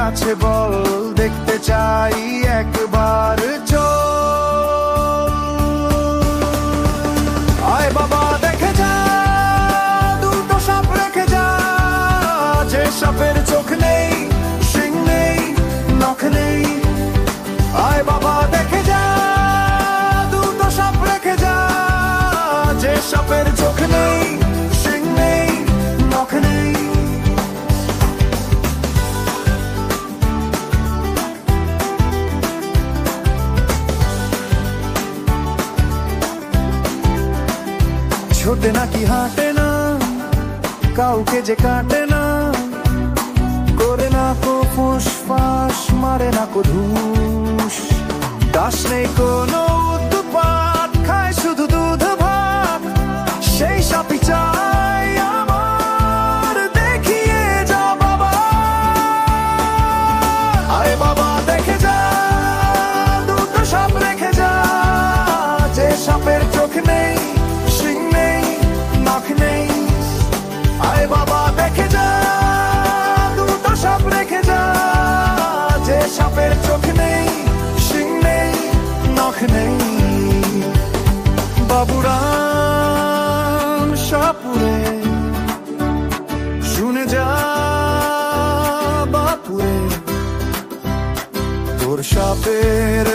আছে বল, দেখতে চাই একবার চল। আয় বাবা দেখে যা, দুটো সাপ রেখে যা, যে সাপের চোখ নেই, শিং নেই, নখ নেই। আয় বাবা দেখে যা, দুটো সাপ রেখে যা, যে সাপের চোখ নেই, শিং নেই, নখ নেই। ছোটে নাকি হাঁটে না, কাউকে যে কাটে না, করে না কো ফুসফাস, মারে না কো ধুস। দাস নেই কোনো উৎপাত, খায় শুধু দুধ ভাত, সেই সাপই চাই আমার, দেখিয়ে যা বাবা। আরে বাবা দেখে যা, দুটো সাপ রেখে যা, যে সাপের চোখ নেই, শিং নেই, নখ নেই। আরে বাবা দেখে যা, দুটো সাপ রেখে যা, যে সাপের চোখ নেই, শিং নেই, নখ নেই। বাবুরাম সাপুরে, শুনে যা বাপুরে, তোর সাপের